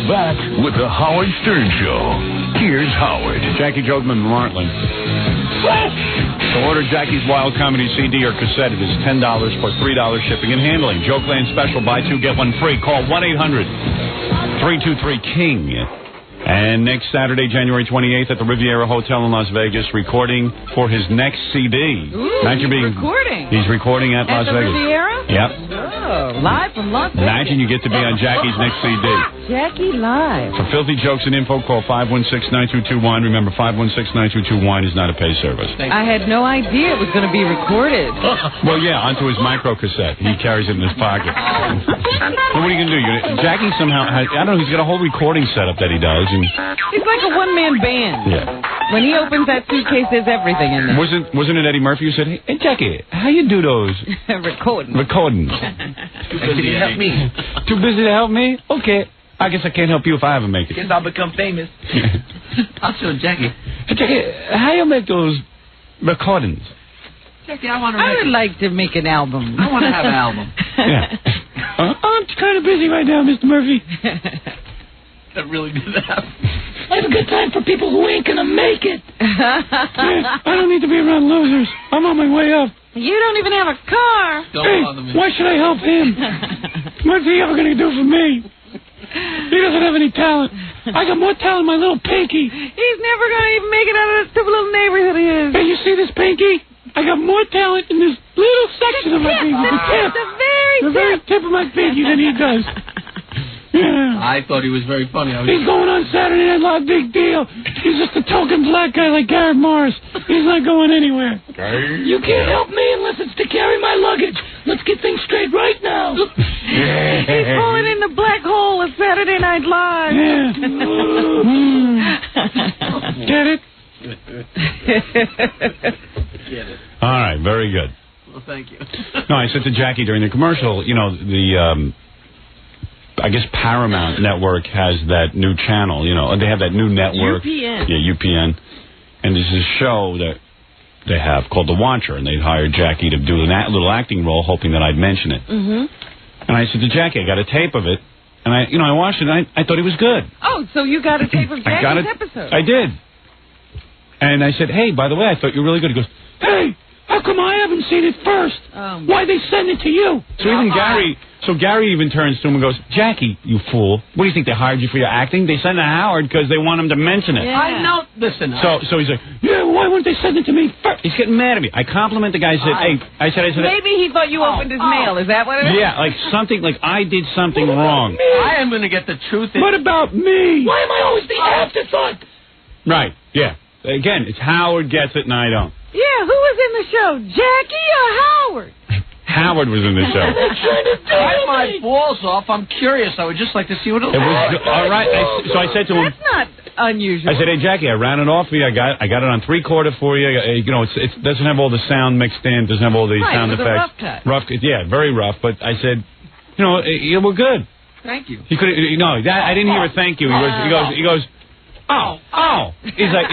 We're back with the Howard Stern Show. Here's Howard. Jackie Jogman, Martling. So order Jackie's Wild Comedy CD or cassette. It is $10 for $3 shipping and handling. Jokeland special, buy two, get one free. Call 1-800-323-KING. And next Saturday, January 28th, at the Riviera Hotel in Las Vegas, recording for his next CD. Ooh, recording. He's recording at Las Vegas. Riviera? Yep. Oh, live from Las Vegas. Imagine you get to be on Jackie's next CD. Jackie live. For filthy jokes and info, call 516-9221. Remember, 516-9221 is not a pay service. I had no idea it was going to be recorded. Well, yeah, onto his micro cassette. He carries it in his pocket. So what are you going to do? Jackie somehow, I don't know, he's got a whole recording setup that he does. And he's like a one-man band. Yeah. When he opens that suitcase, there's everything in there. Wasn't it Eddie Murphy who said, hey Jackie, how you do those? Recordings. Too busy to help me. Too busy to help me? Okay. I guess I can't help you if I ever make it. Guess I'll become famous. I'll show Jackie. Hey, Jackie, how you make those recordings? Jackie, I would like to make an album. I want to have an album. Yeah. I'm kind of busy right now, Mr. Murphy. That really did that. I have a good time for people who ain't gonna make it. Yeah, I don't need to be around losers. I'm on my way up. You don't even have a car. Don't bother me. Why should I help him? What's he ever gonna do for me? He doesn't have any talent. I got more talent than my little Pinky. He's never gonna even make it out of that stupid little neighborhood he is. Hey, you see this Pinky? I got more talent in this little section of my Pinky. The very tip of my Pinky than he does. Yeah. I thought he was very funny. He's going on Saturday Night Live, big deal. He's just a token black guy like Garrett Morris. He's not going anywhere. You can't help me unless it's to carry my luggage. Let's get things straight right now. He's falling in the black hole of Saturday Night Live. Yeah. Get it? Get it. All right, very good. Well, thank you. No, I said to Jackie during the commercial, you know, I guess Paramount Network has that new channel, you know. They have that new network. UPN. Yeah, UPN. And there's this show that they have called The Watcher, and they'd hired Jackie to do a little acting role, hoping that I'd mention it. Mm-hmm. And I said to Jackie, I got a tape of it, and I watched it, and I thought he was good. Oh, so you got a tape of Jackie's episode? I did. And I said, hey, by the way, I thought you were really good. He goes, hey, how come I haven't seen it first? Why'd they send it to you? So Gary even turns to him and goes, Jackie, you fool. What do you think, they hired you for your acting? They sent it to Howard because they want him to mention it. Yeah. I know. Listen. So he's like, yeah, why wouldn't they send it to me first? He's getting mad at me. I compliment the guy. I said, maybe he thought you opened his mail. Is that what it is? Yeah, like something, like I did something wrong. I am going to get the truth. What about me? Why am I always the afterthought? Right, yeah. Again, it's Howard gets it and I don't. Yeah, who was in the show? Jackie or Howard? Howard was in the show. Bite my balls off. I'm curious. I would just like to see what it was. All right. So I said to him, that's not unusual. I said, hey, Jackie, I ran it off for you. I got it on 3/4 for you. You know, it doesn't have all the sound mixed in. It doesn't have all the sound it was effects. A rough cut. Rough, yeah, very rough. But I said, you know, we're good. Thank you. He could, no, I didn't hear a thank you. He goes. Oh. He's like,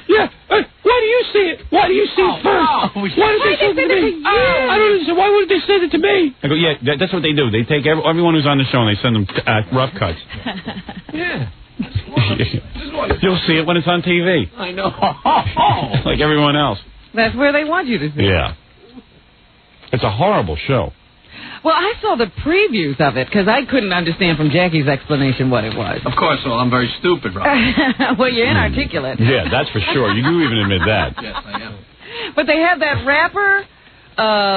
yeah, why do you see it? Why do you see it first? Why did they send it to me? I don't understand. Why wouldn't they send it to me? I go, yeah, that's what they do. They take everyone who's on the show and they send them rough cuts. Yeah. You'll see it when it's on TV. I know. Like everyone else. That's where they want you to see it. Yeah. It's a horrible show. Well, I saw the previews of it because I couldn't understand from Jackie's explanation what it was. Of course, well, I'm very stupid, right? Well, you're inarticulate. Yeah, that's for sure. You do even admit that. Yes, I am. But they have that rapper,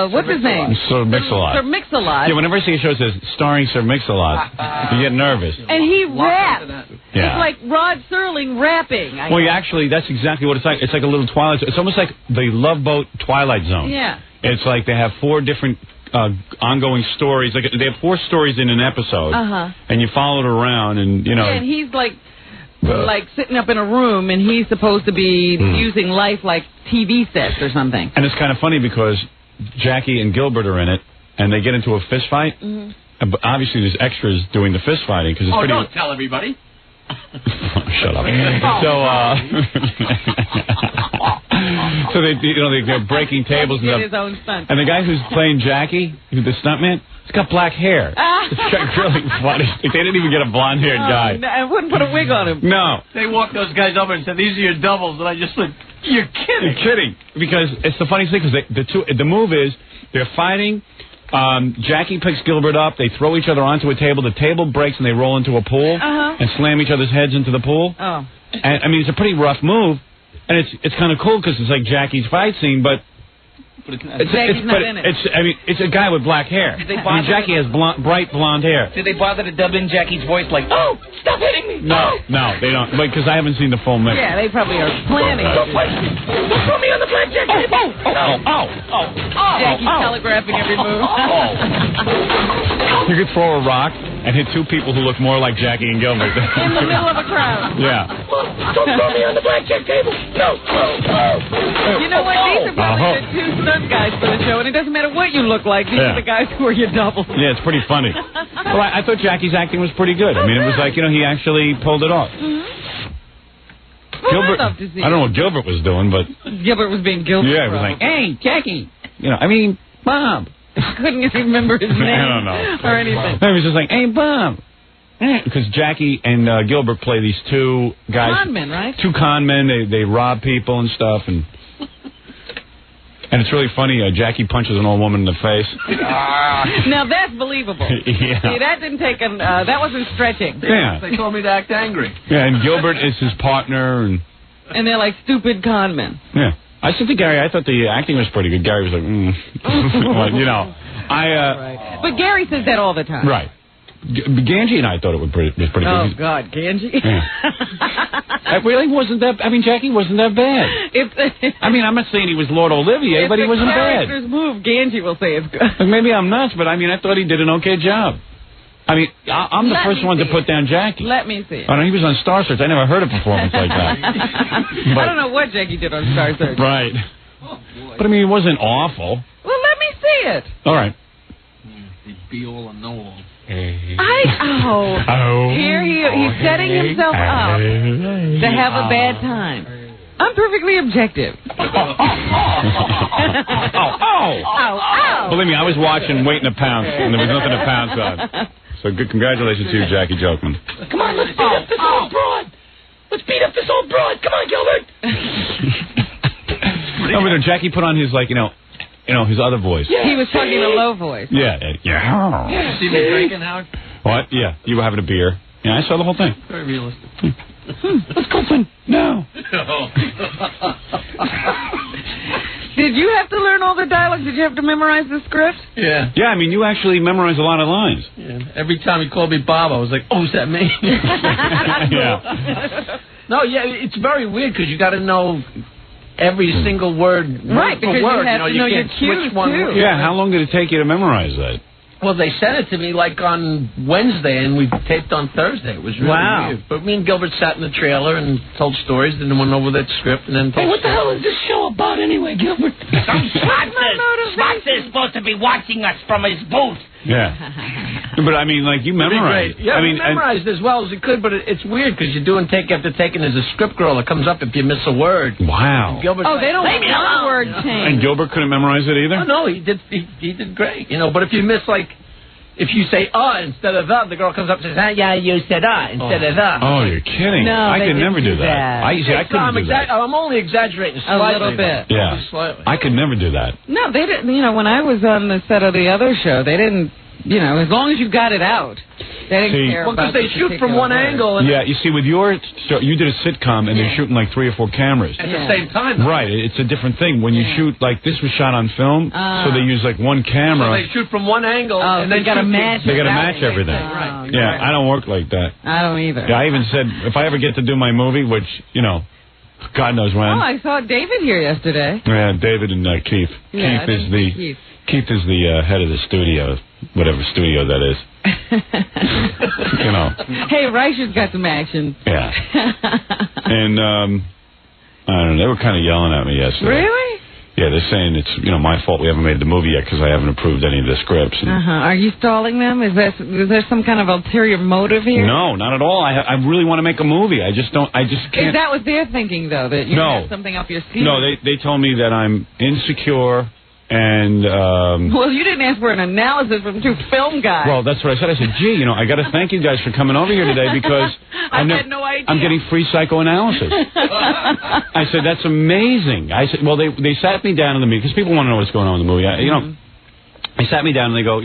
what's his name? Sir Mix-a-Lot. Sir Mix-a-Lot. Yeah, whenever I see a show that says starring Sir Mix-a-Lot, you get nervous. And he raps. Yeah. It's like Rod Serling rapping. Well, actually, that's exactly what it's like. It's like a little Twilight Zone. It's almost like the Love Boat Twilight Zone. Yeah. It's like they have 4 different ongoing stories. Like they have 4 stories in an episode, and you follow it around, and you know. Yeah, and he's like sitting up in a room, and he's supposed to be using life like TV sets or something. And it's kind of funny because Jackie and Gilbert are in it, and they get into a fist fight. But obviously, there's extras doing the fist fighting because it's pretty. Don't tell everybody. Shut up. So. So they're breaking tables and He stuff. did his own stunt. And the guy who's playing Jackie, the stuntman, he's got black hair. It's really funny. They didn't even get a blonde-haired guy. No, I wouldn't put a wig on him. No. They walked those guys over and said, "These are your doubles," and I just went, "You're kidding." You're kidding. Because it's the funniest thing, because the move is they're fighting. Jackie picks Gilbert up. They throw each other onto a table. The table breaks and they roll into a pool and slam each other's heads into the pool. Oh. And I mean, it's a pretty rough move, and it's kind of cool because it's like Jackie's fight scene, but Jackie's not in it. It's a guy with black hair. Jackie has bright blonde hair. Did they bother to dub in Jackie's voice like, "Oh, stop hitting me"? No, they don't. Because I haven't seen the full mix. Yeah, they probably are planning. Don't waste it. Don't throw me on the blackjack table. Jackie's telegraphing every move. You could throw a rock and hit two people who look more like Jackie and Gilbert. In the middle of a crowd. Yeah. Don't throw me on the blackjack table. No. You know what? These are probably the two stunt guys for the show, and it doesn't matter what you look like. These are the guys who are your doubles. Yeah, it's pretty funny. Well, I thought Jackie's acting was pretty good. I mean, it was like, he actually pulled it off. Gilbert, I'd love to see I don't know what Gilbert was doing, but... Gilbert was being Gilbert. Yeah, it was like, hey, Jackie. Bob. Couldn't even remember his name. I don't know. Or anything. No, he was just like, hey, Bob. Because Jackie and Gilbert play these two guys. Con men, right? Two con men. They rob people and stuff. And it's really funny. Jackie punches an old woman in the face. Now that's believable. Yeah. See, that didn't take that wasn't stretching. Yeah. They told me to act angry. Yeah, and Gilbert is his partner. And they're like stupid con men. Yeah. I said to Gary, I thought the acting was pretty good. Gary was like, well, Right. But Gary says that all the time. Right. Ganji and I thought it was pretty good. Oh, God, Ganji. Yeah. It really wasn't that... I mean, Jackie wasn't that bad. I'm not saying he was Lord Olivier, but he wasn't bad. If the character's move, Ganji will say it's good. Like, maybe I'm nuts, but I thought he did an okay job. I'm the first one to put down Jackie. Let me see it. He was on Star Search. I never heard a performance like that. I don't know what Jackie did on Star Search. Right. But, he wasn't awful. Well, let me see it. All right. He'd be all and know all. Here he's setting himself up to have a bad time. I'm perfectly objective. Believe me, I was watching Waiting to Pounce, and there was nothing to pounce on. So good congratulations to you, Jackie Jokeman. Come on, let's beat up this old broad. Let's beat up this old broad. Come on, Gilbert. No, but Jackie put on his, his other voice. Yeah, he was talking in a low voice. Yeah. See me drinking, Howard? What? Yeah, you were having a beer. Yeah, I saw the whole thing. Very realistic. Let's go, Finn. No. Did you have to learn all the dialogue? Did you have to memorize the script? Yeah. Yeah, you actually memorized a lot of lines. Yeah. Every time he called me Bob, I was like, oh, is that me? Yeah. No, it's very weird because you got to know every single word, right? Because word. You have to know your cues too. Yeah. How long did it take you to memorize that? Well, they sent it to me on Wednesday, and we taped on Thursday. It was really weird. But me and Gilbert sat in the trailer and told stories, then went over that script, and then told. Hey, what the hell is this show about anyway, Gilbert? Some Spots is supposed to be watching us from his booth. Yeah. But you memorized. Yeah, we memorized as well as we could, but it's weird because you're doing take after take, and there's a script girl that comes up if you miss a word. Wow. They don't want a word change. And Gilbert couldn't memorize it either? Oh, no, he did great. But if you miss, if you say instead of the girl comes up and says, yeah, you said instead of the. Oh, you're kidding. No, I could never do that. I couldn't do that. I'm only exaggerating slightly. A little bit. Yeah. I could never do that. No, they didn't. When I was on the set of the other show, they didn't, as long as you got it out. They didn't care about because they shoot from one angle. And you see, with your show, you did a sitcom, and they're shooting 3 or 4 cameras. At the same time. Right. It's a different thing. When you shoot, this was shot on film, so they use, one camera. So they shoot from one angle, and they got to match. They got to match everything. Right. Yeah, I don't work like that. I don't either. Yeah, I even said, if I ever get to do my movie, which, God knows when. Oh, I saw David here yesterday. Yeah, David and Keith. Yeah, Keith is the head of the studio, whatever studio that is. Hey, Reicher's got some action. Yeah. And, I don't know, they were kind of yelling at me yesterday. Really? Yeah, they're saying it's, my fault we haven't made the movie yet because I haven't approved any of the scripts. And Are you stalling them? Is there some kind of ulterior motive here? No, not at all. I really want to make a movie. I just can't. Is that what they're thinking, though, that you have something up your sleeve? No, they told me that I'm insecure and... Well, you didn't ask for an analysis from two film guys. Well, that's what I said. I said, gee, I got to thank you guys for coming over here today because... I had no idea. I'm getting free psychoanalysis. I said, that's amazing. I said, well, they sat me down in the meeting, because people want to know what's going on in the movie. They sat me down and they go,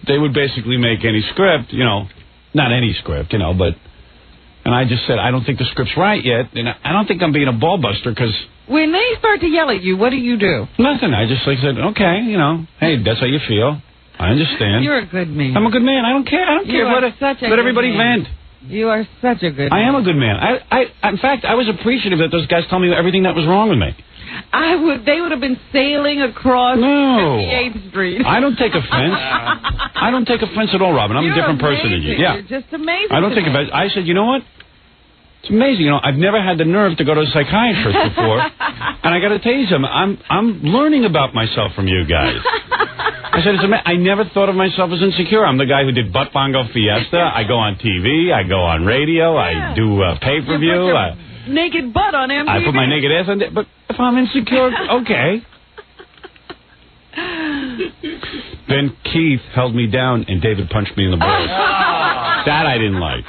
they would basically make any script, not any script, but... And I just said, I don't think the script's right yet, and I don't think I'm being a ball buster, because... When they start to yell at you, what do you do? Nothing. I just said, okay, hey, that's how you feel. I understand. You're a good man. I'm a good man. I don't care. Let everybody vent. You are such a good man. I am a good man. In fact, I was appreciative that those guys told me everything that was wrong with me. They would have been sailing across 58th Street. I don't take offense. I don't take offense at all, Robin. I'm a different person than you. Yeah. You're just amazing. I don't take offense. I said, you know what? It's amazing. I've never had the nerve to go to a psychiatrist before. And I got to tell you something. I'm learning about myself from you guys. I said, I never thought of myself as insecure. I'm the guy who did Butt Bongo Fiesta. I go on TV. I go on radio. I do pay-per-view. Naked butt on MTV. I put my naked ass on. But if I'm insecure, okay. Then Keith held me down and David punched me in the balls. That I didn't like.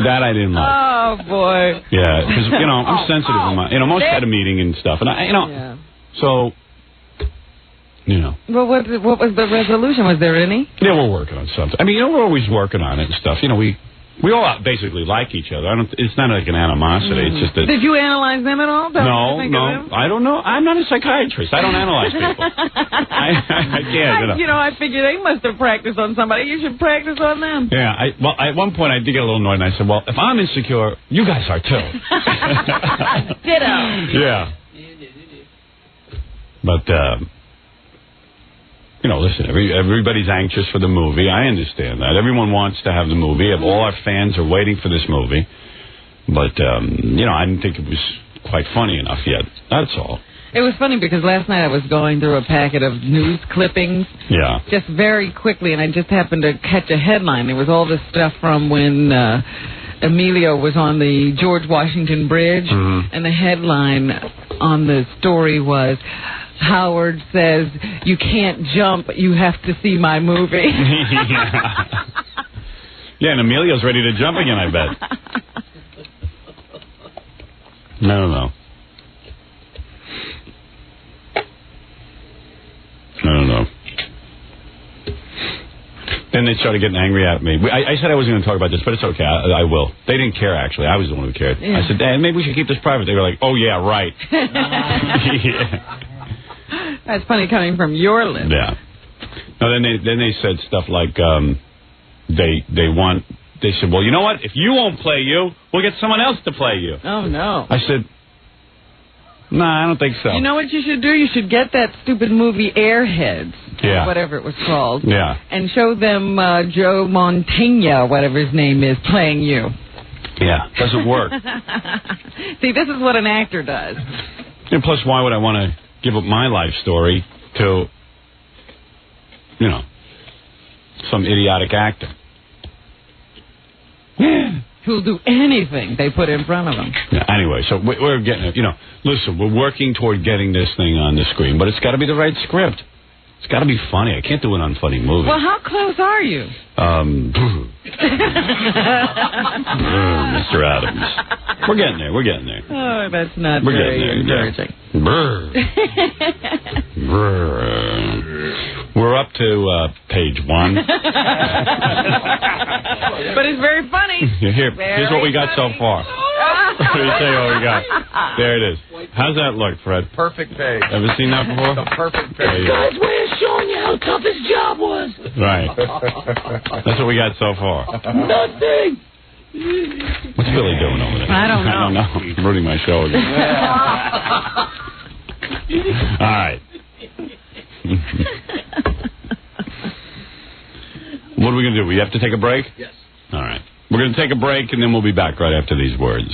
Oh, boy. Yeah, because, I'm sensitive. Most at a meeting and stuff. And, so... Well, what was the resolution? Was there any? Yeah, we're working on something. We're always working on it and stuff. We all basically like each other. It's not like an animosity. It's just that... Did you analyze them at all? No. I don't know. I'm not a psychiatrist. I don't analyze people. I can't. I figure they must have practiced on somebody. You should practice on them. Yeah. At one point, I did get a little annoyed, and I said, well, if I'm insecure, you guys are too. Ditto. Yeah. But... listen, everybody's anxious for the movie. I understand that. Everyone wants to have the movie. All our fans are waiting for this movie. But, I didn't think it was quite funny enough yet. That's all. It was funny because last night I was going through a packet of news clippings. Yeah. Just very quickly, and I just happened to catch a headline. There was all this stuff from when... Emilio was on the George Washington Bridge, and the headline on the story was... Howard says, you can't jump, you have to see my movie. Yeah, and Emilio's ready to jump again, I bet. No. I don't know. Then they started getting angry at me. I said I wasn't going to talk about this, but it's okay. I will. They didn't care, actually. I was the one who cared. Yeah. I said, Dad, maybe we should keep this private. They were like, oh, yeah, right. Yeah. That's funny coming from your lips. Yeah. No, then they said stuff like they said, well, you know what? If you won't play you, we'll get someone else to play you. Oh, no. I said, no, I don't think so. You know what you should do? You should get that stupid movie Airheads, or whatever it was called, and show them Joe Montaigne, whatever his name is, playing you. Yeah, doesn't work. See, this is what an actor does. And plus, why would I want to give up my life story to, some idiotic actor? Yeah. Who'll do anything they put in front of him. Yeah, anyway, so we're getting it. Listen, we're working toward getting this thing on the screen, but it's got to be the right script. It's got to be funny. I can't do an unfunny movie. Well, how close are you? Mr. Adams. We're getting there. Oh, that's not very encouraging. We're up to page 1. But it's very funny. Here's what we got so far. Let me tell you what we got. There it is. How's that look, Fred? Perfect page. Ever seen that before? The perfect page. Guy's way of showing you how tough his job was. Right. That's what we got so far. Nothing. What's Billy doing over there? I don't know. I'm ruining my show again. All right. What are we going to do? We have to take a break? Yes. All right. We're going to take a break, and then we'll be back right after these words.